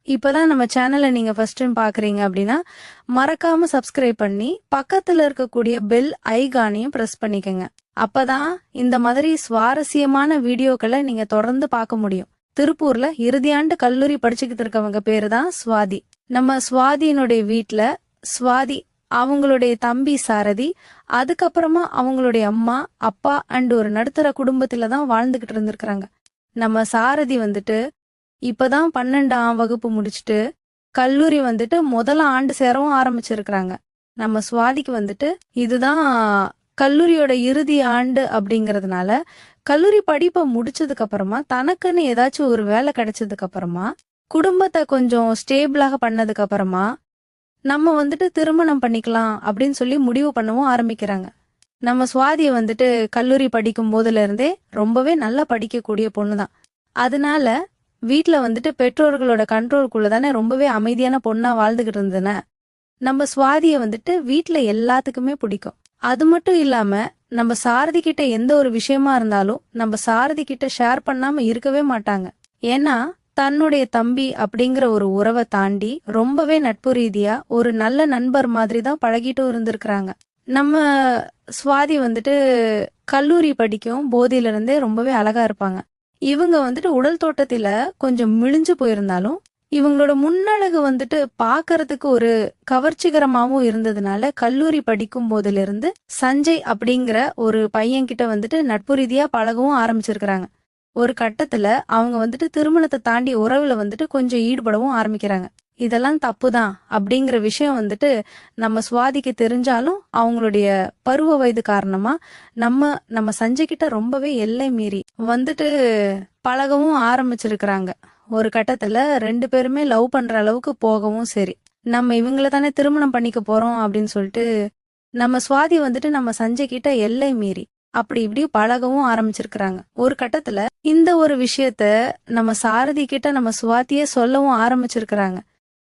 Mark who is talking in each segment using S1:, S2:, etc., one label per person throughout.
S1: இப்பதான் நம்ம சேனலை நீங்க ஃபர்ஸ்ட் டைம் பாக்குறீங்க அப்படின்னா மறக்காம சப்ஸ்கிரைப் பண்ணி பக்கத்துல இருக்கக்கூடிய பெல் ஐகானையும் பிரஸ் பண்ணிக்கோங்க. அப்பதான் இந்த மாதிரி சுவாரஸ்யமான வீடியோக்களை நீங்க தொடர்ந்து பார்க்க முடியும். திருப்பூர்ல இறுதியாண்டு கல்லூரி படிச்சுக்கிட்டு இருக்கவங்க பேரு தான் சுவாதி. நம்ம சுவாதியினுடைய வீட்டுல சுவாதி, அவங்களுடைய தம்பி சாரதி, அதுக்கப்புறமா அவங்களுடைய அம்மா அப்பா அண்ட் ஒரு நடுத்தர குடும்பத்துல தான் வாழ்ந்துகிட்டு இருந்திருக்கிறாங்க. நம்ம சாரதி வந்துட்டு இப்பதான் 12ஆம் வகுப்பு முடிச்சுட்டு கல்லூரி வந்துட்டு முதல் ஆண்டு சேரவும் ஆரம்பிச்சிருக்கிறாங்க. நம்ம சுவாதிக்கு வந்துட்டு இதுதான் கல்லூரியோட இறுதி ஆண்டு அப்படிங்கறதுனால கல்லூரி படிப்பை முடிச்சதுக்கு அப்புறமா தனக்குன்னு ஏதாச்சும் ஒரு வேலை கிடைச்சதுக்கு அப்புறமா குடும்பத்தை கொஞ்சம் ஸ்டேபிளாக பண்ணதுக்கு அப்புறமா நம்ம வந்துட்டு திருமணம் பண்ணிக்கலாம் அப்படின்னு சொல்லி முடிவு பண்ணவும் ஆரம்பிக்கிறாங்க. நம்ம சுவாதியை வந்துட்டு கல்லூரி படிக்கும் போதுல இருந்தே ரொம்பவே நல்லா படிக்கக்கூடிய பொண்ணுதான். அதனால வீட்டுல வந்துட்டு பெற்றோர்களோட கண்ட்ரோலுக்குள்ள தானே ரொம்பவே அமைதியான பொண்ணா வாழ்ந்துகிட்டு இருந்தன. நம்ம சுவாதிய வந்துட்டு வீட்டுல எல்லாத்துக்குமே பிடிக்கும். அது மட்டும் இல்லாம நம்ம சாரதி கிட்ட எந்த ஒரு விஷயமா இருந்தாலும் நம்ம சாரதி கிட்ட ஷேர் பண்ணாம இருக்கவே மாட்டாங்க. ஏன்னா தன்னுடைய தம்பி அப்படிங்கிற ஒரு உறவை தாண்டி ரொம்பவே நட்பு ரீதியா ஒரு நல்ல நண்பர் மாதிரி தான் பழகிட்டும் இருந்திருக்கிறாங்க. நம்ம சுவாதி வந்துட்டு கல்லூரி படிக்கும் போதில இருந்தே ரொம்பவே அழகா இருப்பாங்க. இவங்க வந்துட்டு உடல் தோட்டத்தில கொஞ்சம் மிளிஞ்சு போயிருந்தாலும் இவங்களோட முன்னழகு வந்துட்டு பாக்குறதுக்கு ஒரு கவர்ச்சிகரமாவும் இருந்ததுனால கல்லூரி படிக்கும் போதுல இருந்து சஞ்சய் அப்படிங்கிற ஒரு பையன் கிட்ட வந்துட்டு நட்பு ரீதியா பழகவும் ஆரம்பிச்சிருக்கிறாங்க. ஒரு கட்டத்துல அவங்க வந்துட்டு திருமணத்தை தாண்டி உறவுல வந்துட்டு கொஞ்சம் ஈடுபடவும் ஆரம்பிக்கிறாங்க. இதெல்லாம் தப்புதான் அப்படிங்கிற விஷயம் வந்துட்டு நம்ம சுவாதிக்கு தெரிஞ்சாலும் அவங்களுடைய பருவ வயது காரணமா நம்ம சஞ்சய் கிட்ட ரொம்பவே எல்லை மீறி வந்துட்டு பழகவும் ஆரம்பிச்சிருக்கிறாங்க. ஒரு கட்டத்துல 2 பேருமே லவ் பண்ற அளவுக்கு போகவும் சரி, நம்ம இவங்கள தானே திருமணம் பண்ணிக்க போறோம் அப்படின்னு சொல்லிட்டு நம்ம சுவாதி வந்துட்டு நம்ம சஞ்சய் கிட்ட எல்லை மீறி அப்படி இப்படி பழகவும் ஆரம்பிச்சிருக்கிறாங்க. ஒரு கட்டத்துல இந்த ஒரு விஷயத்த நம்ம சாரதி கிட்ட நம்ம சுவாதியே சொல்லவும் ஆரம்பிச்சிருக்கிறாங்க.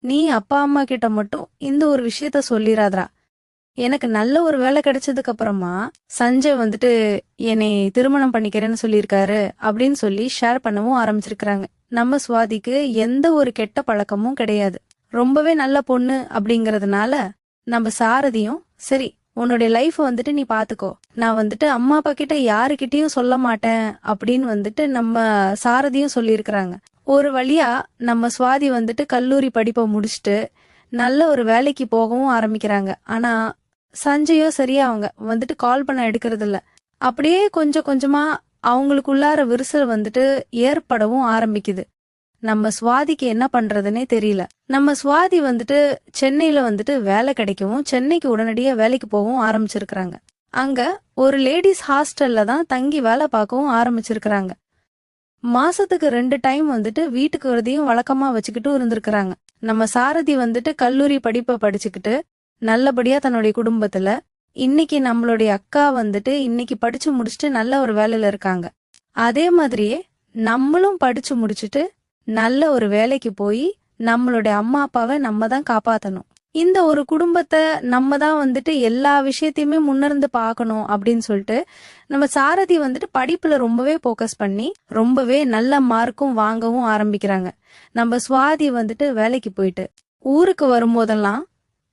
S1: நீ அப்பா அம்மா கிட்ட மட்டும் இந்த ஒரு விஷயத்த சொல்லிராதரா. எனக்கு நல்ல ஒரு வேலை கிடைச்சதுக்கு அப்புறமா சஞ்சய் வந்துட்டு என்னை திருமணம் பண்ணிக்கிறேன்னு சொல்லியிருக்காரு அப்படின்னு சொல்லி ஷேர் பண்ணவும் ஆரம்பிச்சிருக்கிறாங்க. நம்ம சுவாதிக்கு எந்த ஒரு கெட்ட பழக்கமும் கிடையாது. ரொம்பவே நல்ல பொண்ணு அப்படிங்கறதுனால நம்ம சாரதியும் சரி உன்னுடைய லைஃப் வந்துட்டு நீ பாத்துக்கோ, நான் வந்துட்டு அம்மா அப்பா கிட்ட யாருக்கிட்டையும் சொல்ல மாட்டேன் அப்படின்னு வந்துட்டு நம்ம சாரதியும் சொல்லியிருக்கிறாங்க. ஒரு வழியா நம்ம சுவாதி வந்துட்டு கல்லூரி படிப்பை முடிச்சுட்டு நல்ல ஒரு வேலைக்கு போகவும் ஆரம்பிக்கிறாங்க. ஆனா சஞ்சயோ சரியா அவங்க வந்துட்டு கால் பண்ண எடுக்கிறது இல்ல. அப்படியே கொஞ்சம் கொஞ்சமா அவங்களுக்குள்ளார விரிசல் வந்துட்டு ஏற்படவும் ஆரம்பிக்குது. நம்ம சுவாதிக்கு என்ன பண்றதுன்னே தெரியல. நம்ம சுவாதி வந்துட்டு சென்னையில வந்துட்டு வேலை கிடைக்கவும் சென்னைக்கு உடனடியா வேலைக்கு போகவும் ஆரம்பிச்சிருக்கிறாங்க. அங்க ஒரு லேடிஸ் ஹாஸ்டல்ல தான் தங்கி வேலை பார்க்கவும் ஆரம்பிச்சிருக்கிறாங்க. மாசத்துக்கு 2 டைம் வந்துட்டு வீட்டுக்கு வரதையும் வழக்கமா வச்சுக்கிட்டு இருந்திருக்கிறாங்க. நம்ம சாரதி வந்துட்டு கல்லூரி படிப்பை படிச்சுக்கிட்டு நல்லபடியா தன்னுடைய குடும்பத்துல இன்னைக்கு நம்மளுடைய அக்கா வந்துட்டு இன்னைக்கு படிச்சு முடிச்சுட்டு நல்ல ஒரு வேலையில இருக்காங்க. அதே மாதிரியே நம்மளும் படிச்சு முடிச்சுட்டு நல்ல ஒரு வேலைக்கு போய் நம்மளுடைய அம்மா அப்பாவை நம்ம தான் காப்பாத்தணும். இந்த ஒரு குடும்பத்தை நம்ம தான் வந்துட்டு எல்லா விஷயத்தையுமே முன்னிருந்து பார்க்கணும் அப்படின்னு சொல்லிட்டு நம்ம சாரதி வந்துட்டு படிப்புல ரொம்பவே போக்கஸ் பண்ணி ரொம்பவே நல்ல மார்க்கும் வாங்கவும் ஆரம்பிக்கிறாங்க. நம்ம சுவாதி வந்துட்டு வேலைக்கு போயிட்டு ஊருக்கு வரும்போதெல்லாம்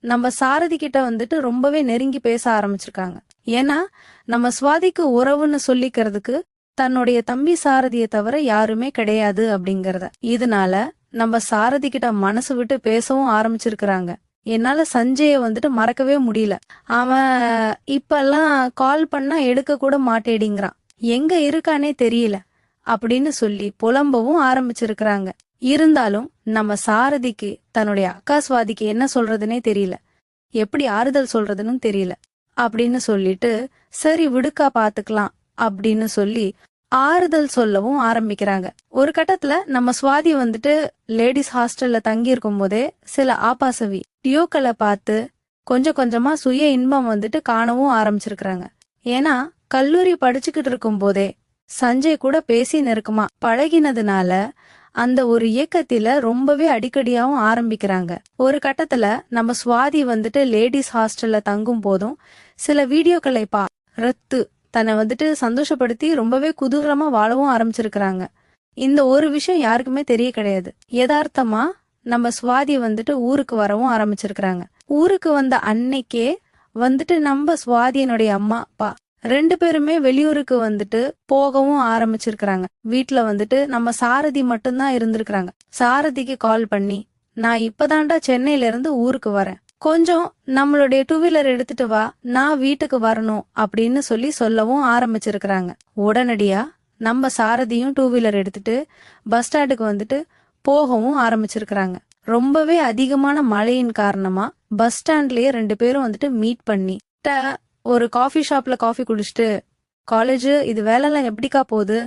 S1: நம்ம சாரதி கிட்ட வந்துட்டு ரொம்பவே நெருங்கி பேச ஆரம்பிச்சிருக்காங்க. ஏன்னா நம்ம சுவாதிக்கு உறவுன்னு சொல்லிக்கிறதுக்கு தன்னுடைய தம்பி சாரதியை தவிர யாருமே கிடையாது அப்படிங்கறத. இதனால நம்ம சாரதி கிட்ட மனசு விட்டு பேசவும் ஆரம்பிச்சிருக்கிறாங்க. என்னால சஞ்சய வந்துட்டு மறக்கவே முடியல. அவன் இப்பெல்லாம் கால் பண்ணா எடுக்க கூட மாட்டேடிங்கிறான், எங்க இருக்கானே தெரியல அப்படின்னு சொல்லி புலம்பவும் ஆரம்பிச்சிருக்கிறாங்க. இருந்தாலும் நம்ம சாரதிக்கு தன்னுடைய அக்கா சுவாதிக்கு என்ன சொல்றதுன்னே தெரியல, எப்படி ஆறுதல் சொல்றதுன்னு தெரியல அப்படின்னு சொல்லிட்டு சரி விடுக்கா பாத்துக்கலாம் அப்படின்னு சொல்லி ஆறுதல் சொல்லவும் ஆரம்பிக்கிறாங்க. ஒரு கட்டத்துல நம்ம சுவாதி வந்துட்டு லேடிஸ் ஹாஸ்டல்ல தங்கி இருக்கும் போதே சில ஆபாச வீடியோக்களை பார்த்து கொஞ்சம் கொஞ்சமா சுய இன்பம் வந்துட்டு காணவும் ஆரம்பிச்சிருக்கிறாங்க. ஏன்னா கல்லூரி படிச்சுக்கிட்டு இருக்கும் போதே சஞ்சய் கூட பேசி நெருக்கமா பழகினதுனால அந்த ஒரு இயக்கத்தில ரொம்பவே அடிக்கடியாவும் ஆரம்பிக்கிறாங்க. ஒரு கட்டத்துல நம்ம சுவாதி வந்துட்டு லேடிஸ் ஹாஸ்டல்ல தங்கும் போதும் சில வீடியோக்களை பார்த்து தன்னை வந்துட்டு சந்தோஷப்படுத்தி ரொம்பவே குதூகலமா வாழவும் ஆரம்பிச்சிருக்கிறாங்க. இந்த ஒரு விஷயம் யாருக்குமே தெரிய கிடையாது. யதார்த்தமா நம்ம சுவாதி வந்துட்டு ஊருக்கு வரவும் ஆரம்பிச்சிருக்கிறாங்க. ஊருக்கு வந்த அன்னைக்கே வந்துட்டு நம்ம சுவாதியினுடைய அம்மா அப்பா 2 பேருமே வெளியூருக்கு வந்துட்டு போகவும் ஆரம்பிச்சிருக்கிறாங்க. வீட்டுல வந்துட்டு நம்ம சாரதி மட்டும்தான் இருந்திருக்கிறாங்க. சாரதிக்கு கால் பண்ணி, நான் இப்பதான்டா சென்னையில இருந்து ஊருக்கு வரேன், கொஞ்சம் நம்மளுடைய 2 வீலர் எடுத்துட்டு வா, நான் வீட்டுக்கு வரணும் அப்படின்னு சொல்லவும் ஆரம்பிச்சிருக்கிறாங்க. உடனடியா நம்ம சாரதியும் 2 வீலர் எடுத்துட்டு பஸ் ஸ்டாண்டுக்கு வந்துட்டு போகவும் ஆரம்பிச்சிருக்கிறாங்க. ரொம்பவே அதிகமான மழையின் காரணமா பஸ் ஸ்டாண்ட்லயே 2 பேரும் வந்துட்டு மீட் பண்ணி ஒரு காஃபி ஷாப்ல காஃபி குடிச்சிட்டு, காலேஜ் இது வேலைலாம் எப்படிக்கா போகுது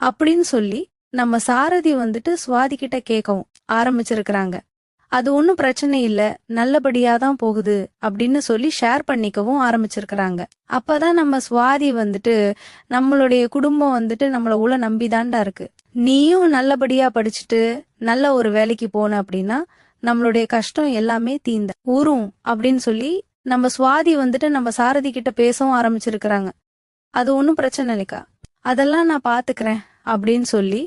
S1: அப்படின்னு சொல்லி நம்ம சாரதி வந்துட்டு சுவாதி கிட்ட கேட்கவும் ஆரம்பிச்சிருக்கிறாங்க. அது ஒன்னும் பிரச்சனை இல்ல, நல்லபடியா தான் போகுது அப்படின்னு சொல்லி ஷேர் பண்ணிக்கவும் ஆரம்பிச்சிருக்கிறாங்க. அப்பதான் நம்ம சுவாதி வந்துட்டு, நம்மளுடைய குடும்பம் வந்துட்டு நம்மள உள்ள நம்பிதான்டா இருக்கு, நீயும் நல்லபடியா படிச்சுட்டு நல்ல ஒரு வேலைக்கு போன அப்படின்னா நம்மளுடைய கஷ்டம் எல்லாமே தீந்த ஊரும் அப்படின்னு சொல்லி நம்ம சுவாதி வந்துட்டு நம்ம சாரதி கிட்ட பேசவும் ஆரம்பிச்சிருக்கிறாங்க. அது ஒன்னும் பிரச்சனை இல்லைக்கா, அதெல்லாம் நான் பாத்துக்கிறேன் அப்படின்னு சொல்லி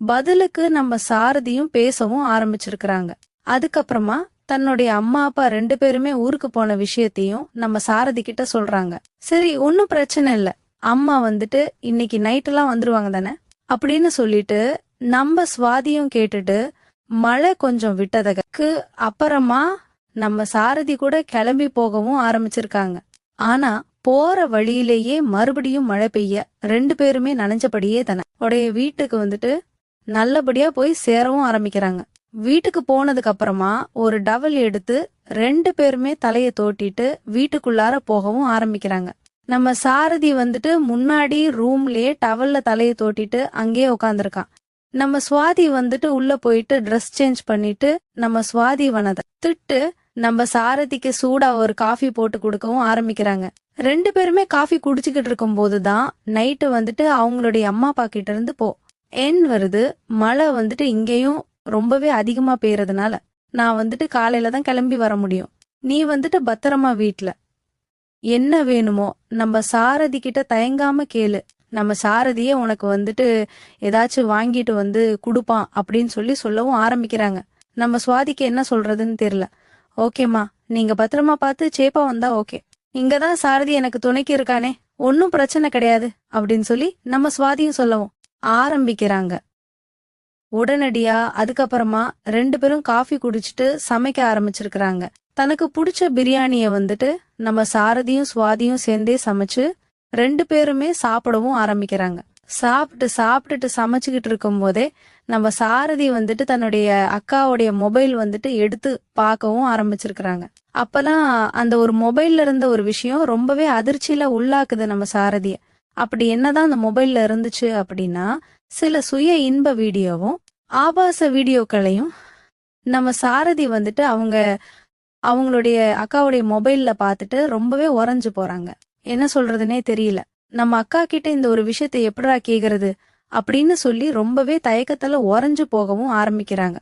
S1: பதிலுக்கு நம்ம சாரதியும் பேசவும் ஆரம்பிச்சிருக்கிறாங்க. அதுக்கப்புறமா தன்னுடைய அம்மா அப்பா 2 பேருமே ஊருக்கு போன விஷயத்தையும் நம்ம சாரதி கிட்ட சொல்றாங்க. சரி, ஒன்னும் பிரச்சனை இல்ல, அம்மா வந்துட்டு இன்னைக்கு நைட்டெல்லாம் வந்துருவாங்க தானே அப்படின்னு சொல்லிட்டு நம்ம சுவாதியும் கேட்டுட்டு மழை கொஞ்சம் விட்டதுக்கு அப்புறமா நம்ம சாரதி கூட கிளம்பி போகவும் ஆரம்பிச்சிருக்காங்க. ஆனா போற வழியிலேயே மறுபடியும் மழை பெய்ய 2 பேருமே நனைஞ்சபடியே தானே உடைய வீட்டுக்கு வந்துட்டு நல்லபடியா போய் சேரவும் ஆரம்பிக்கிறாங்க. வீட்டுக்கு போனதுக்கு அப்புறமா ஒரு டவல் எடுத்து 2 பேருமே தலைய தோட்டிட்டு வீட்டுக்குள்ளார போகவும் ஆரம்பிக்கிறாங்க. நம்ம சாரதி வந்துட்டு முன்னாடி ரூம்லயே டவல்ல தலைய தோட்டிட்டு அங்கேயே உட்காந்துருக்கான். நம்ம சுவாதி வந்துட்டு உள்ள போயிட்டு ட்ரெஸ் சேஞ்ச் பண்ணிட்டு நம்ம சுவாதி வனத திட்டு நம்ம சாரதிக்கு சூடா ஒரு காஃபி போட்டு கொடுக்கவும் ஆரம்பிக்கிறாங்க. 2 பேருமே காஃபி குடிச்சுக்கிட்டு இருக்கும் போதுதான் நைட்டு வந்துட்டு அவங்களுடைய அம்மா அப்பா கிட்ட இருந்து என் வருது. மழை வந்துட்டு இங்கேயும் ரொம்பவே அதிகமா பெய்யறதுனால நான் வந்துட்டு காலையில தான் கிளம்பி வர முடியும், நீ வந்துட்டு பத்திரமா வீட்டுல என்ன வேணுமோ நம்ம சாரதி கிட்ட தயங்காம கேளு, நம்ம சாரதியே உனக்கு வந்துட்டு ஏதாச்சும் வாங்கிட்டு வந்து குடுப்பான் அப்படின்னு சொல்லவும் ஆரம்பிக்கிறாங்க. நம்ம சுவாதிக்கு என்ன சொல்றதுன்னு தெரியல. ஓகேமா, நீங்க பத்திரமா பார்த்து சேப்பா வந்தா ஓகே, இங்கதான் சாரதி எனக்கு துணைக்கு இருக்கானே, ஒன்னும் பிரச்சனை கிடையாது அப்படின்னு சொல்லி நம்ம சுவாதியும் சொல்லவும் ஆரம்பிக்கிறாங்க. உடனடியா அதுக்கப்புறமா 2 பேரும் காஃபி குடிச்சிட்டு சமைக்க ஆரம்பிச்சிருக்கிறாங்க. தனக்கு பிடிச்ச பிரியாணிய வந்துட்டு நம்ம சாரதியும் சுவாதியும் சேர்ந்தே சமைச்சு 2 பேருமே சாப்பிடவும் ஆரம்பிக்கிறாங்க. சாப்பிட்டுட்டு சமைச்சுக்கிட்டு இருக்கும் போதே நம்ம சாரதி வந்துட்டு தன்னுடைய அக்காவுடைய மொபைல் வந்துட்டு எடுத்து பார்க்கவும் ஆரம்பிச்சிருக்கிறாங்க. அப்பெல்லாம் அந்த ஒரு மொபைல்ல இருந்த ஒரு விஷயம் ரொம்பவே அதிர்ச்சியில உள்ளாக்குது நம்ம சாரதிய. அப்படி என்னதான் அந்த மொபைல்ல இருந்துச்சு அப்படின்னா, சில சுய இன்ப வீடியோவும் ஆபாச வீடியோக்களையும் நம்ம சாரதி வந்துட்டு அவங்களுடைய அக்காவுடைய மொபைல்ல பார்த்துட்டு ரொம்பவே உறைஞ்சு போறாங்க. என்ன சொல்றதுனே தெரியல. நம்ம அக்கா கிட்ட இந்த ஒரு விஷயத்தை எப்படா கேக்குறது அப்படின்னு சொல்லி ரொம்பவே தயக்கத்துல உறைஞ்சு போகவும் ஆரம்பிக்கிறாங்க.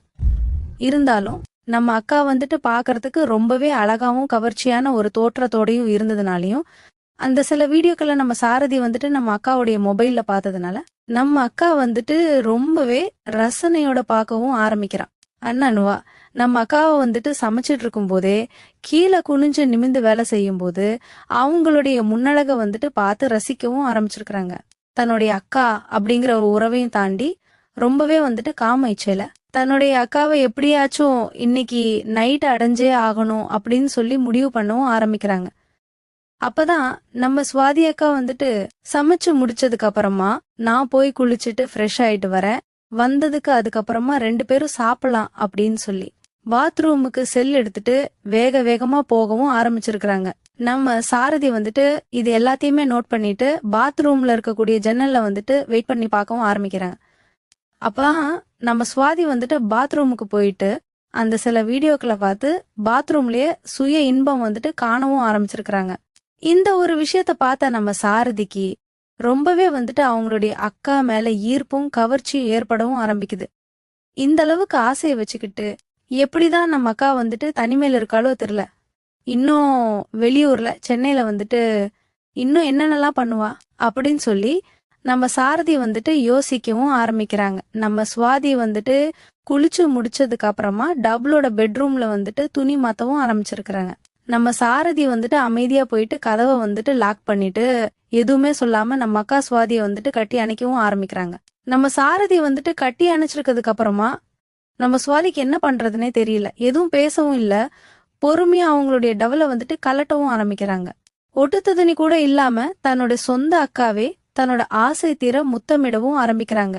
S1: இருந்தாலும் நம்ம அக்கா வந்துட்டு பாக்குறதுக்கு ரொம்பவே அழகாவும் கவர்ச்சியான ஒரு தோற்றத்தோடையும் இருந்ததுனாலையும் அந்த சில வீடியோக்களை நம்ம சாரதி வந்துட்டு நம்ம அக்காவுடைய மொபைல்ல பார்த்ததுனால நம்ம அக்கா வந்துட்டு ரொம்பவே ரசனையோட பார்க்கவும் ஆரம்பிக்கிறான். அண்ணனுவா நம்ம அக்காவை வந்துட்டு சமைச்சிட்டு இருக்கும் போதே கீழே குனிஞ்சு நிமிந்து வேலை செய்யும் போது அவங்களுடைய முன்னழக வந்துட்டு பார்த்து ரசிக்கவும் ஆரம்பிச்சிருக்கிறாங்க. தன்னுடைய அக்கா அப்படிங்கிற ஒரு உறவையும் தாண்டி ரொம்பவே வந்துட்டு காம இச்சையில தன்னுடைய அக்காவை எப்படியாச்சும் இன்னைக்கு நைட் அடைஞ்சே ஆகணும் அப்படின்னு சொல்லி முடிவு பண்ணவும் ஆரம்பிக்கிறாங்க. அப்பதான் நம்ம சுவாதி அக்கா வந்துட்டு சமைச்சு முடிச்சதுக்கு அப்புறமா நான் போய் குளிச்சுட்டு ஃப்ரெஷ் ஆயிட்டு வரேன், வந்ததுக்கு அதுக்கப்புறமா 2 பேரும் சாப்பிடலாம் அப்படின்னு சொல்லி பாத்ரூமுக்கு செல் எடுத்துட்டு வேகமா போகவும் ஆரம்பிச்சிருக்கிறாங்க. நம்ம சாரதி வந்துட்டு இது எல்லாத்தையுமே நோட் பண்ணிட்டு பாத்ரூம்ல இருக்கக்கூடிய ஜன்னல்ல வந்துட்டு வெயிட் பண்ணி பார்க்கவும் ஆரம்பிக்கிறாங்க. அப்பதான் நம்ம சுவாதி வந்துட்டு பாத்ரூமுக்கு போயிட்டு அந்த சில வீடியோக்களை பார்த்து பாத்ரூம்லயே சுய இன்பம் வந்துட்டு காணவும் ஆரம்பிச்சிருக்கிறாங்க. இந்த ஒரு விஷயத்த பார்த்த நம்ம சாரதிக்கு ரொம்பவே வந்துட்டு அவங்களுடைய அக்கா மேல ஈர்ப்பும் கவர்ச்சியும் ஏற்படவும் ஆரம்பிக்குது. இந்த அளவுக்கு ஆசையை வச்சுக்கிட்டு எப்படிதான் நம்ம அக்கா வந்துட்டு தனிமையில இருக்காளோ தெரியல, இன்னும் வெளியூர்ல சென்னையில வந்துட்டு இன்னும் என்னென்னலாம் பண்ணுவா அப்படின்னு சொல்லி நம்ம சாரதி வந்துட்டு யோசிக்கவும் ஆரம்பிக்கிறாங்க. நம்ம சுவாதி வந்துட்டு குளிச்சு முடிச்சதுக்கு அப்புறமா டபுளோட பெட்ரூம்ல வந்துட்டு துணி மாத்தவும் ஆரம்பிச்சிருக்கிறாங்க. நம்ம சாரதி வந்துட்டு அமைதியா போயிட்டு கதவை வந்துட்டு லாக் பண்ணிட்டு எதுவுமே சொல்லாம நம்ம அக்கா சுவாதியை வந்துட்டு கட்டி அணைக்கவும் ஆரம்பிக்கிறாங்க. நம்ம சாரதி வந்துட்டு கட்டி அணைச்சிருக்கிறதுக்கு அப்புறமா நம்ம சுவாதிக்கு என்ன பண்றதுன்னே தெரியல. எதுவும் பேசவும் இல்ல. பொறுமையா அவங்களுடைய டவலை வந்துட்டு கலட்டவும் ஆரம்பிக்கிறாங்க. ஒட்டுத்து துணி கூட இல்லாம தன்னோட சொந்த அக்காவே தன்னோட ஆசை தீர முத்தமிடவும் ஆரம்பிக்கிறாங்க.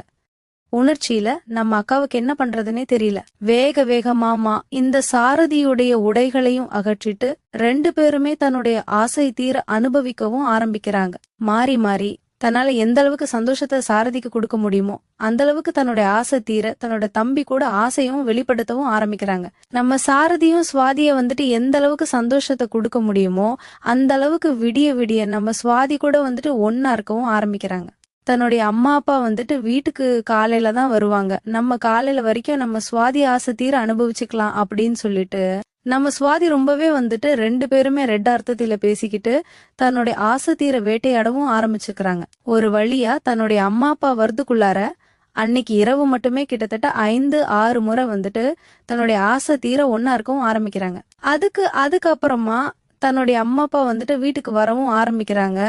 S1: உணர்ச்சியில நம்ம அக்காவுக்கு என்ன பண்றதுன்னே தெரியல. வேக வேகமாமா இந்த சாரதியுடைய உடைகளையும் அகற்றிட்டு 2 பேருமே தன்னுடைய ஆசை தீர அனுபவிக்கவும் ஆரம்பிக்கிறாங்க. மாறி மாறி தன்னால எந்த அளவுக்கு சந்தோஷத்தை சாரதிக்கு கொடுக்க முடியுமோ அந்த அளவுக்கு தன்னுடைய ஆசை தீர தன்னோட தம்பி கூட ஆசையும் வெளிப்படுத்தவும் ஆரம்பிக்கிறாங்க. நம்ம சாரதியும் சுவாதிய வந்துட்டு எந்த அளவுக்கு சந்தோஷத்தை கொடுக்க முடியுமோ அந்த அளவுக்கு விடிய விடிய நம்ம சுவாதி கூட வந்துட்டு ஒன்னா இருக்கவும் ஆரம்பிக்கிறாங்க. தன்னுடைய அம்மா அப்பா வந்துட்டு வீட்டுக்கு காலையில தான் வருவாங்க. நம்ம காலையில வரைக்கும் நம்ம சுவாதி ஆசை தீர அனுபவிச்சுக்கலாம் அப்படின்னு சொல்லிட்டு நம்ம சுவாதி ரொம்பவே வந்துட்டு 2 பேருமே ரெட் அர்த்தத்தில பேசிக்கிட்டு தன்னுடைய ஆசை தீர வேட்டையாடவும் ஆரம்பிச்சுக்கிறாங்க. ஒரு வழியா தன்னுடைய அம்மா அப்பா வரதுக்குள்ளார அன்னைக்கு இரவு மட்டுமே கிட்டத்தட்ட 5-6 முறை வந்துட்டு தன்னுடைய ஆசை தீர ஒன்னா இருக்கவும் ஆரம்பிக்கிறாங்க. அதுக்கப்புறமா தன்னுடைய அம்மா அப்பா வந்துட்டு வீட்டுக்கு வரவும் ஆரம்பிக்கிறாங்க.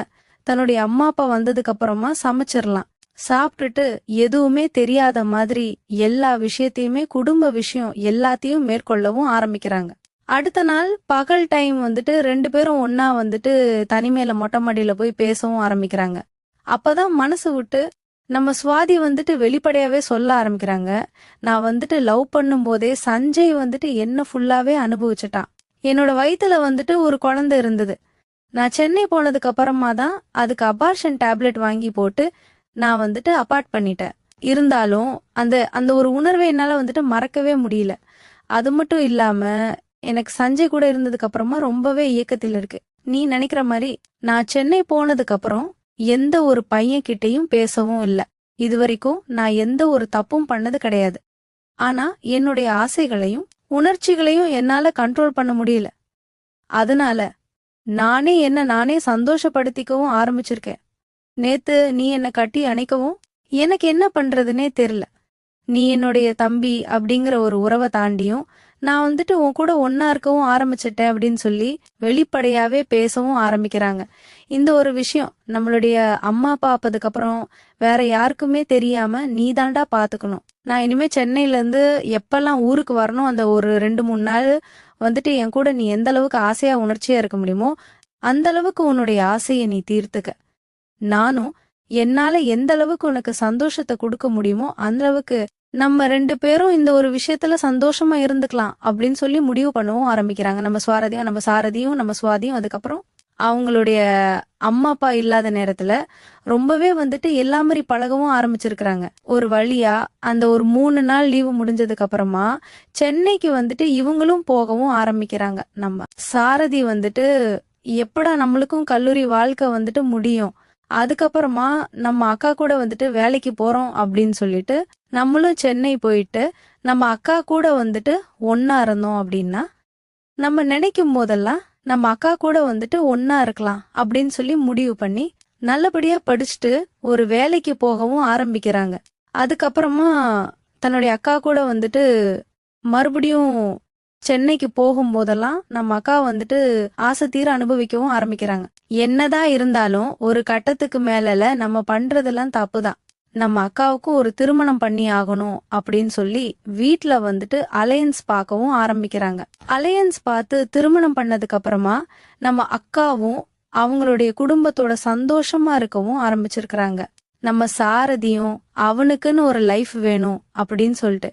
S1: தன்னுடைய அம்மா அப்பா வந்ததுக்கு அப்புறமா சமைச்சிடலாம். சாப்பிட்டுட்டு எதுவுமே தெரியாத மாதிரி எல்லா விஷயத்தையுமே குடும்ப விஷயம் எல்லாத்தையும் மேற்கொள்ளவும் ஆரம்பிக்கிறாங்க. அடுத்த நாள் பகல் டைம் வந்துட்டு 2 பேரும் ஒன்னா வந்துட்டு தனிமையில மொட்டை மாடியில போய் பேசவும் ஆரம்பிக்கிறாங்க. அப்பதான் மனசு விட்டு நம்ம சுவாதி வந்துட்டு வெளிப்படையாவே சொல்ல ஆரம்பிக்கிறாங்க. நான் வந்துட்டு லவ் பண்ணும் போதே சஞ்சய் வந்துட்டு என்ன ஃபுல்லாவே அனுபவிச்சுட்டான். என்னோட வயித்துல வந்துட்டு ஒரு குழந்தை இருந்தது. நான் சென்னை போனதுக்கு அப்புறமா தான் அதுக்கு அபார்ஷன் டேப்லெட் வாங்கி போட்டு நான் வந்துட்டு அபார்ட் பண்ணிட்டேன். இருந்தாலும் அந்த ஒரு உணர்வை என்னால வந்துட்டு மறக்கவே முடியல. அது மட்டும் இல்லாம எனக்கு சஞ்சய் கூட இருந்ததுக்கு அப்புறமா ரொம்பவே இயக்கத்தில் இருக்கு. நீ நினைக்கிற மாதிரி நான் சென்னை போனதுக்கு அப்புறம் எந்த ஒரு பையன் கிட்டையும் பேசவும் இல்ல. இதுவரைக்கும் நான் எந்த ஒரு தப்பும் பண்ணது கிடையாது. ஆனா என்னுடைய ஆசைகளையும் உணர்ச்சிகளையும் என்னால கண்ட்ரோல் பண்ண முடியல. அதனால நானே சந்தோஷப்படுத்திக்கவும் ஆரம்பிச்சிருக்கேன். நேத்து நீ என்ன கட்டி அணைக்கவும் எனக்கு என்ன பண்றதுன்னே தெரியல. நீ என்னுடைய தம்பி அப்படிங்கிற ஒரு உறவை தாண்டியும் நான் வந்துட்டு உன் கூட ஒன்னா இருக்கவும் ஆரம்பிச்சிட்டேன் அப்படின்னு சொல்லி வெளிப்படையாவே பேசவும் ஆரம்பிக்கிறாங்க. இந்த ஒரு விஷயம் நம்மளுடைய அம்மா அப்பா அப்பதுக்கு அப்புறம் வேற யாருக்குமே தெரியாம நீ தாண்டா பாத்துக்கணும். நான் இனிமே சென்னையில இருந்து எப்பெல்லாம் ஊருக்கு வரணும் அந்த ஒரு 2-3 நாள் வந்துட்டு என் கூட நீ எந்த அளவுக்கு ஆசையா உணர்ச்சியா இருக்க முடியுமோ அந்த அளவுக்கு உன்னுடைய ஆசையை நீ தீர்த்துக்க. நானும் என்னால எந்த அளவுக்கு உனக்கு சந்தோஷத்தை கொடுக்க முடியுமோ அந்த அளவுக்கு நம்ம 2 பேரும் இந்த ஒரு விஷயத்துல சந்தோஷமா இருந்துக்கலாம் அப்படின்னு சொல்லி முடிவு பண்ணவும் ஆரம்பிக்கிறாங்க. நம்ம சாரதியும் நம்ம சுவாதியும் அதுக்கப்புறம் அவங்களுடைய அம்மா அப்பா இல்லாத நேரத்துல ரொம்பவே வந்துட்டு எல்லா மாதிரி பழகவும் ஆரம்பிச்சிருக்கிறாங்க. ஒரு வழியா அந்த ஒரு 3 நாள் லீவு முடிஞ்சதுக்கு அப்புறமா சென்னைக்கு வந்துட்டு இவங்களும் போகவும் ஆரம்பிக்கிறாங்க. நம்ம சாரதி வந்துட்டு எப்படா நம்மளுக்கும் கல்லூரி வாழ்க்கை வந்துட்டு முடியும், அதுக்கப்புறமா நம்ம அக்கா கூட வந்துட்டு வேலைக்கு போறோம் அப்படின்னு சொல்லிட்டு நம்மளும் சென்னை போயிட்டு நம்ம அக்கா கூட வந்துட்டு ஒன்னா இருந்தோம் அப்படின்னா நம்ம நினைக்கும் போதெல்லாம் நம்ம அக்கா கூட வந்துட்டு ஒன்னா இருக்கலாம் அப்படின்னு சொல்லி முடிவு பண்ணி நல்லபடியா படிச்சுட்டு ஒரு வேலைக்கு போகவும் ஆரம்பிக்கிறாங்க. அதுக்கப்புறமா தன்னுடைய அக்கா கூட வந்துட்டு மறுபடியும் சென்னைக்கு போகும்போதெல்லாம் நம்ம அக்கா வந்துட்டு ஆசை தீர அனுபவிக்கவும் ஆரம்பிக்கிறாங்க. என்னதான் இருந்தாலும் ஒரு கட்டத்துக்கு மேல நம்ம பண்றதெல்லாம் தப்புதான். நம்ம அக்காவுக்கும் ஒரு திருமணம் பண்ணி ஆகணும் அப்படின்னு சொல்லி வீட்ல வந்துட்டு அலையன்ஸ் பார்க்கவும் ஆரம்பிக்கிறாங்க. அலையன்ஸ் பார்த்து திருமணம் பண்ணதுக்கு அப்புறமா நம்ம அக்காவும் அவங்களுடைய குடும்பத்தோட சந்தோஷமா இருக்கவும் ஆரம்பிச்சிருக்கிறாங்க. நம்ம சாரதியும் அவனுக்குன்னு ஒரு லைஃப் வேணும் அப்படின்னு சொல்லிட்டு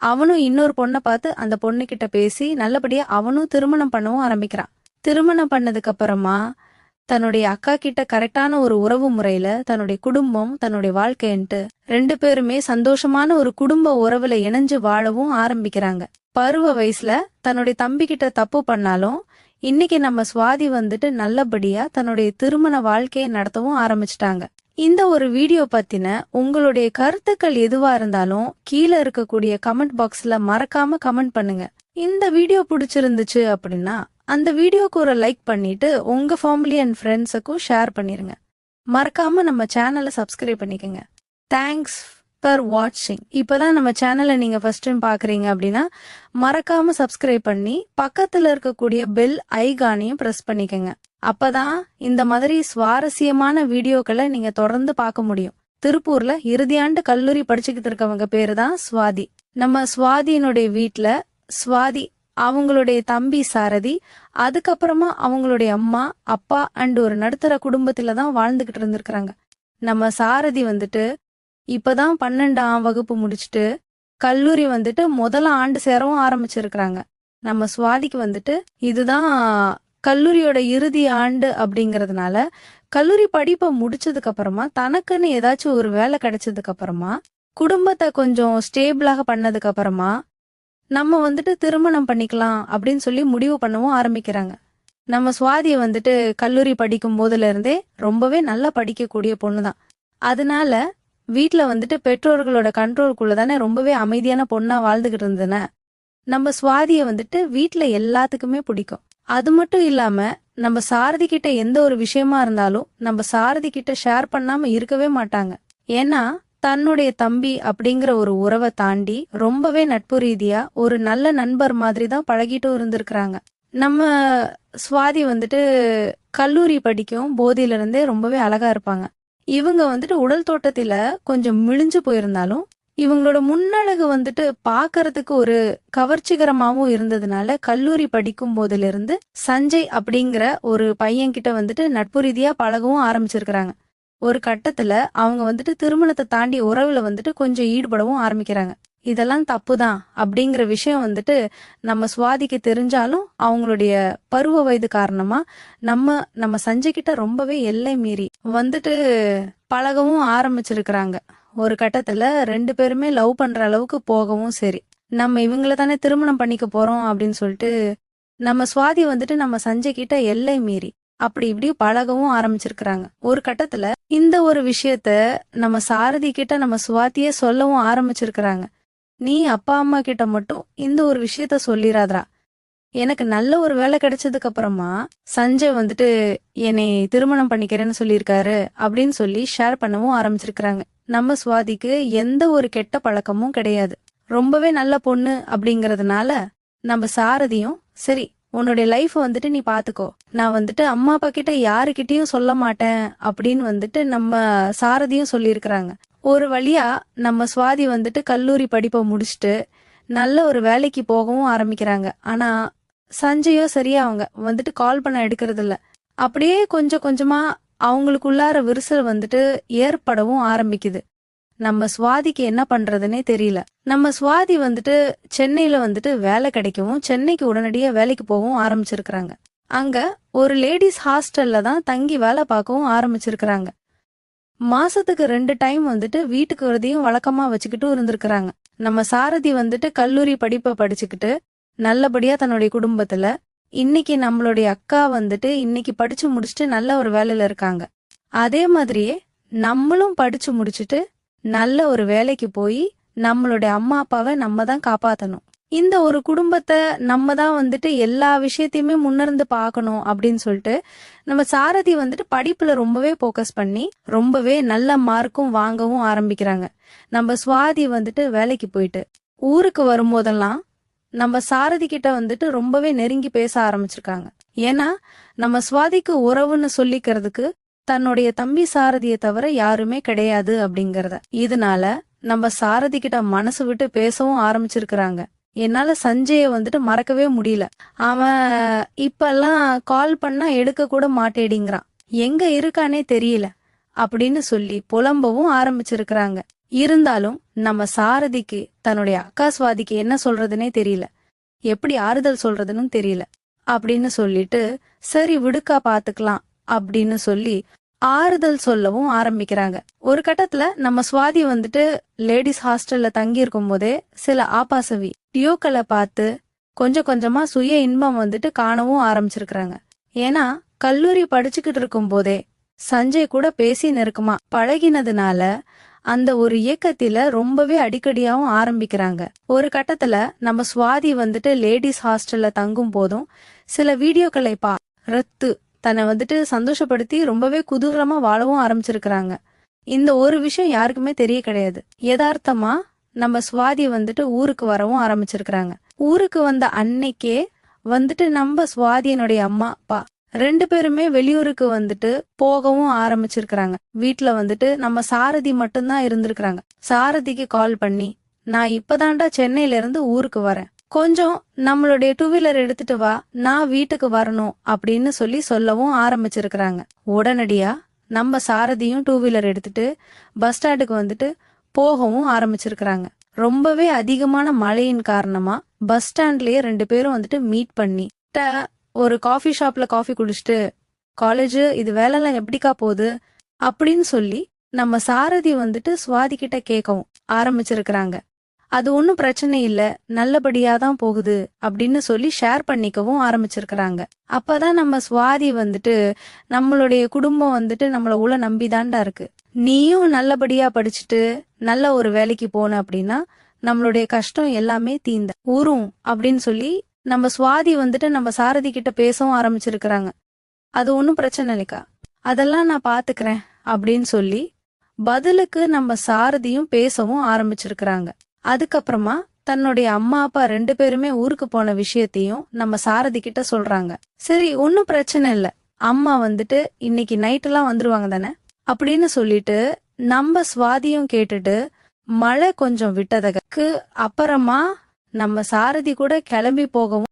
S1: அவனும் இன்னொரு பொண்ணை பார்த்து அந்த பொண்ணு கிட்ட பேசி நல்லபடியா அவனும் திருமணம் பண்ணவும் ஆரம்பிக்கிறான். திருமணம் பண்ணதுக்கு அப்புறமா தன்னுடைய அக்கா கிட்ட கரெக்டான ஒரு உறவு முறையில தன்னுடைய குடும்பம் தன்னுடைய வாழ்க்கைன்ட்டு 2 பேருமே சந்தோஷமான ஒரு குடும்ப உறவுல இணைஞ்சு வாழவும் ஆரம்பிக்கிறாங்க. பருவ வயசுல தன்னுடைய தம்பி கிட்ட தப்பு பண்ணாலும் இன்னைக்கு நம்ம சுவாதி வந்துட்டு நல்லபடியா தன்னுடைய திருமண வாழ்க்கையை நடத்தவும் ஆரம்பிச்சிட்டாங்க. இந்த ஒரு வீடியோ பத்தின உங்களுடைய கருத்துக்கள் எதுவா இருந்தாலும் கீழே இருக்கக்கூடிய கமெண்ட் பாக்ஸ்ல மறக்காம கமெண்ட் பண்ணுங்க. இந்த வீடியோ பிடிச்சிருந்துச்சு அப்படின்னா அந்த வீடியோக்கு ஒரு லைக் பண்ணிட்டு உங்க ஃபேமிலி அண்ட் ஃப்ரெண்ட்ஸுக்கும் ஷேர் பண்ணிருங்க. மறக்காம நம்ம சேனலை சப்ஸ்கிரைப் பண்ணிக்கோங்க. தேங்க்ஸ் ஃபார் வாட்சிங். இப்பதான் நம்ம சேனலை நீங்க ஃபர்ஸ்ட் டைம் பாக்குறீங்க அப்படின்னா மறக்காம சப்ஸ்கிரைப் பண்ணி பக்கத்துல இருக்கக்கூடிய பெல் ஐகானையும் பிரஸ் பண்ணிக்கோங்க. அப்பதான் இந்த மாதிரி சுவாரஸ்யமான வீடியோக்களை நீங்க தொடர்ந்து பார்க்க முடியும். திருப்பூர்ல இறுதியாண்டு கல்லூரி படிச்சுக்கிட்டு இருக்கவங்க பேரு தான் சுவாதி. நம்ம சுவாதியினுடைய வீட்டுல சுவாதி, அவங்களுடைய தம்பி சாரதி, அதுக்கப்புறமா அவங்களுடைய அம்மா அப்பா அண்ட் ஒரு நடுத்தர குடும்பத்துல தான் வாழ்ந்துகிட்டு இருந்திருக்கிறாங்க. நம்ம சாரதி வந்துட்டு இப்பதான் 12ஆம் வகுப்பு முடிச்சுட்டு கல்லூரி வந்துட்டு முதல் ஆண்டு சேரவும் ஆரம்பிச்சிருக்கிறாங்க. நம்ம சுவாதிக்கு வந்துட்டு இதுதான் கல்லூரியோட இறுதி ஆண்டு அப்படிங்கறதுனால கல்லூரி படிப்பை முடிச்சதுக்கு அப்புறமா தனக்குன்னு ஏதாச்சும் ஒரு வேலை கிடைச்சதுக்கு அப்புறமா குடும்பத்தை கொஞ்சம் ஸ்டேபிளாக பண்ணதுக்கு அப்புறமா நம்ம வந்துட்டு திருமணம் பண்ணிக்கலாம் அப்படின்னு சொல்லி முடிவு பண்ணவும் ஆரம்பிக்கிறாங்க. நம்ம சுவாதியை வந்துட்டு கல்லூரி படிக்கும் போதுல இருந்தே ரொம்பவே நல்லா படிக்கக்கூடிய பொண்ணுதான். அதனால வீட்டுல வந்துட்டு பெற்றோர்களோட கண்ட்ரோலுக்குள்ள தானே ரொம்பவே அமைதியான பொண்ணா வாழ்ந்துகிட்டு இருந்தன. நம்ம சுவாதிய வந்துட்டு வீட்டுல எல்லாத்துக்குமே பிடிக்கும். அது மட்டும் இல்லாம நம்ம சாரதி கிட்ட எந்த ஒரு விஷயமா இருந்தாலும் நம்ம சாரதி கிட்ட ஷேர் பண்ணாம இருக்கவே மாட்டாங்க. ஏன்னா தன்னுடைய தம்பி அப்படிங்கிற ஒரு உறவை தாண்டி ரொம்பவே நட்பு ரீதியா ஒரு நல்ல நண்பர் மாதிரி தான் பழகிட்டும் இருந்திருக்கிறாங்க. நம்ம சுவாதி வந்துட்டு கல்லூரி படிக்கும் போதில இருந்தே ரொம்பவே அழகா இருப்பாங்க. இவங்க வந்துட்டு உடல் தோட்டத்தில கொஞ்சம் மிளிஞ்சு போயிருந்தாலும் இவங்களோட முன்னழகு வந்துட்டு பாக்குறதுக்கு ஒரு கவர்ச்சிகரமாவும் இருந்ததுனால கல்லூரி படிக்கும் போதுல இருந்து சஞ்சய் அப்படிங்கிற ஒரு பையன் கிட்ட வந்துட்டு நட்பு ரீதியா பழகவும் ஆரம்பிச்சிருக்கிறாங்க. ஒரு கட்டத்துல அவங்க வந்துட்டு திருமணத்தை தாண்டி உறவுல வந்துட்டு கொஞ்சம் ஈடுபடவும் ஆரம்பிக்கிறாங்க. இதெல்லாம் தப்புதான் அப்படிங்கிற விஷயம் வந்துட்டு நம்ம சுவாதிக்கு தெரிஞ்சாலும் அவங்களுடைய பருவ வயது காரணமா நம்ம சஞ்சய் கிட்ட ரொம்பவே எல்லை மீறி வந்துட்டு பழகவும் ஆரம்பிச்சிருக்கிறாங்க. ஒரு கட்டத்துல 2 பேருமே லவ் பண்ற அளவுக்கு போகவும் சரி, நம்ம இவங்கள தானே திருமணம் பண்ணிக்க போறோம் அப்படின்னு சொல்லிட்டு நம்ம சுவாதி வந்துட்டு நம்ம சஞ்சய் கிட்ட எல்லை மீறி அப்படி இப்படி பழகவும் ஆரம்பிச்சிருக்கிறாங்க. ஒரு கட்டத்துல இந்த ஒரு விஷயத்த நம்ம சாரதி கிட்ட நம்ம சுவாதியே சொல்லவும் ஆரம்பிச்சிருக்கிறாங்க. நீ அப்பா அம்மா கிட்ட மட்டும் இந்த ஒரு விஷயத்த சொல்லிராதரா. எனக்கு நல்ல ஒரு வேலை கிடைச்சதுக்கு அப்புறமா சஞ்சய் வந்துட்டு என்னை திருமணம் பண்ணிக்கிறேன்னு சொல்லியிருக்காரு அப்படின்னு சொல்லி ஷேர் பண்ணவும் ஆரம்பிச்சிருக்கிறாங்க. நம்ம சுவாதிக்கு எந்த ஒரு கெட்ட பழக்கமும் கிடையாது. ரொம்பவே நல்ல பொண்ணு அப்படிங்கறதுனால நம்ம சாரதியும் சரி உன்னுடைய லைஃப் வந்துட்டு நீ பாத்துக்கோ, நான் வந்துட்டு அம்மா அப்பா கிட்ட யாருக்கிட்டையும் சொல்ல மாட்டேன் அப்படின்னு வந்துட்டு நம்ம சாரதியும் சொல்லியிருக்கிறாங்க. ஒரு வழியா நம்ம சுவாதி வந்துட்டு கல்லூரி படிப்பை முடிச்சுட்டு நல்ல ஒரு வேலைக்கு போகவும் ஆரம்பிக்கிறாங்க. ஆனா சஞ்சயோ சரியா அவங்க வந்துட்டு கால் பண்ண எடுக்கிறது இல்ல. அப்படியே கொஞ்சம் கொஞ்சமா அவங்களுக்குள்ளார விரிசல் வந்துட்டு ஏற்படவும் ஆரம்பிக்குது. நம்ம சுவாதிக்கு என்ன பண்றதுன்னே தெரியல. நம்ம சுவாதி வந்துட்டு சென்னையில வந்துட்டு வேலை கிடைக்கவும் சென்னைக்கு உடனடியா வேலைக்கு போகவும் ஆரம்பிச்சிருக்கிறாங்க. அங்க ஒரு லேடிஸ் ஹாஸ்டல்ல தான் தங்கி வேலை பார்க்கவும் ஆரம்பிச்சிருக்கிறாங்க. மாசத்துக்கு 2 டைம் வந்துட்டு வீட்டுக்கு வரதையும் வழக்கமா வச்சுக்கிட்டும் இருந்திருக்கிறாங்க. நம்ம சாரதி வந்துட்டு கல்லூரி படிப்பை படிச்சுக்கிட்டு நல்லபடியா தன்னுடைய குடும்பத்துல இன்னைக்கு நம்மளுடைய அக்கா வந்துட்டு இன்னைக்கு படிச்சு முடிச்சுட்டு நல்ல ஒரு வேலையில இருக்காங்க. அதே மாதிரியே நம்மளும் படிச்சு முடிச்சுட்டு நல்ல ஒரு வேலைக்கு போய் நம்மளுடைய அம்மா அப்பாவை நம்ம தான் காப்பாத்தணும். இந்த ஒரு குடும்பத்தை நம்ம தான் வந்துட்டு எல்லா விஷயத்தையுமே முன்னிருந்து பார்க்கணும் அப்படின்னு சொல்லிட்டு நம்ம சாரதி வந்துட்டு படிப்புல ரொம்பவே போக்கஸ் பண்ணி ரொம்பவே நல்ல மார்க்கும் வாங்கவும் ஆரம்பிக்கிறாங்க. நம்ம சுவாதி வந்துட்டு வேலைக்கு போயிட்டு ஊருக்கு வரும்போதெல்லாம் நம்ம சாரதி கிட்ட வந்துட்டு ரொம்பவே நெருங்கி பேச ஆரம்பிச்சிருக்காங்க. ஏன்னா நம்ம சுவாதிக்கு உறவுன்னு சொல்லிக்கிறதுக்கு தன்னுடைய தம்பி சாரதியை தவிர யாருமே கிடையாது அப்படிங்கறத. இதனால நம்ம சாரதி கிட்ட மனசு விட்டு பேசவும் ஆரம்பிச்சிருக்கிறாங்க. என்னால சஞ்சய வந்துட்டு மறக்கவே முடியல. அவன் இப்பெல்லாம் கால் பண்ணா எடுக்க கூட மாட்டேடிங்கிறான், எங்க இருக்கானே தெரியல அப்படின்னு சொல்லி புலம்பவும் ஆரம்பிச்சிருக்கிறாங்க. இருந்தாலும் நம்ம சாரதிக்கு தன்னுடைய அக்கா சுவாதிக்கு என்ன சொல்றதுன்னே தெரியல, எப்படி ஆறுதல் சொல்றதுன்னு தெரியல அப்படின்னு சொல்லிட்டு சரி விடுக்கா பாத்துக்கலாம் அப்படின்னு சொல்லி ஆறுதல் சொல்லவும் ஆரம்பிக்கிறாங்க. ஒரு கட்டத்துல நம்ம சுவாதி வந்துட்டு லேடிஸ் ஹாஸ்டல்ல தங்கி இருக்கும் போதே சில ஆபாச வீடியோக்களை பார்த்து கொஞ்சம் கொஞ்சமா சுய இன்பம் வந்துட்டு காணவும் ஆரம்பிச்சிருக்கிறாங்க. ஏன்னா கல்லூரி படிச்சுக்கிட்டு இருக்கும் போதே சஞ்சய் கூட பேசி நெருக்கமா பழகினதுனால அந்த ஒரு இயக்கத்தில ரொம்பவே அடிக்கடியாவும் ஆரம்பிக்கிறாங்க. ஒரு கட்டத்துல நம்ம சுவாதி வந்துட்டு லேடிஸ் ஹாஸ்டல்ல தங்கும் போதும் சில வீடியோக்களை பார்த்து தன்னை வந்துட்டு சந்தோஷப்படுத்தி ரொம்பவே குதூகலமா வாழவும் ஆரம்பிச்சிருக்கிறாங்க. இந்த ஒரு விஷயம் யாருக்குமே தெரிய கிடையாது. யதார்த்தமா நம்ம சுவாதி வந்துட்டு ஊருக்கு வரவும் ஆரம்பிச்சிருக்கிறாங்க. ஊருக்கு வந்த அன்னைக்கே வந்துட்டு நம்ம சுவாதியனுடைய அம்மா அப்பா 2 பேருமே வெளியூருக்கு வந்துட்டு போகவும் ஆரம்பிச்சிருக்கிறாங்க. வீட்டுல வந்துட்டு நம்ம சாரதி மட்டும்தான் இருந்திருக்கிறாங்க. சாரதிக்கு கால் பண்ணி, நான் இப்பதான்டா சென்னையில இருந்து ஊருக்கு வரேன், கொஞ்சம் நம்மளுடைய 2 வீலர் எடுத்துட்டு வா, நான் வீட்டுக்கு வரணும் அப்படின்னு சொல்லவும் ஆரம்பிச்சிருக்கிறாங்க. உடனடியா நம்ம சாரதியும் 2 வீலர் எடுத்துட்டு பஸ் ஸ்டாண்டுக்கு வந்துட்டு போகவும் ஆரம்பிச்சிருக்கிறாங்க. ரொம்பவே அதிகமான மழையின் காரணமா பஸ் ஸ்டாண்ட்லயே 2 பேரும் வந்துட்டு மீட் பண்ணி ஒரு காஃபி ஷாப்ல காஃபி குடிச்சிட்டு, காலேஜ் இது வேலைலாம் எப்படிக்கா போகுது அப்படின்னு சொல்லி நம்ம சாரதி வந்துட்டு சுவாதி கிட்ட கேட்கவும் ஆரம்பிச்சிருக்கிறாங்க. அது ஒன்னும் பிரச்சனை இல்ல, நல்லபடியா தான் போகுது அப்படின்னு சொல்லி ஷேர் பண்ணிக்கவும் ஆரம்பிச்சிருக்கிறாங்க. அப்பதான் நம்ம சுவாதி வந்துட்டு, நம்மளுடைய குடும்பம் வந்துட்டு நம்மள உள்ள நம்பிதான்டா இருக்கு, நீயும் நல்லபடியா படிச்சுட்டு நல்ல ஒரு வேலைக்கு போன அப்படின்னா நம்மளுடைய கஷ்டம் எல்லாமே தீந்த ஊரும் அப்படின்னு சொல்லி நம்ம சுவாதி வந்துட்டு நம்ம சாரதி கிட்ட பேசவும் ஆரம்பிச்சிருக்கிறாங்க. அது ஒன்னும் பிரச்சனை இல்லைக்கா, அதெல்லாம் நான் பாத்துக்கிறேன் அப்படின்னு சொல்லி பதிலுக்கு நம்ம சாரதியும் பேசவும் ஆரம்பிச்சிருக்கிறாங்க. அதுக்கப்புறமா தன்னுடைய அம்மா அப்பா 2 பேருமே ஊருக்கு போன விஷயத்தையும் நம்ம சாரதி கிட்ட சொல்றாங்க. சரி, ஒன்னும் பிரச்சனை இல்ல, அம்மா வந்துட்டு இன்னைக்கு நைட்டெல்லாம் வந்துருவாங்க தானே அப்படின்னு சொல்லிட்டு நம்ம சுவாதியும் கேட்டுட்டு மழை கொஞ்சம் விட்டதுக்கு அப்புறமா நம்ம சாரதி கூட கிளம்பி போகவும்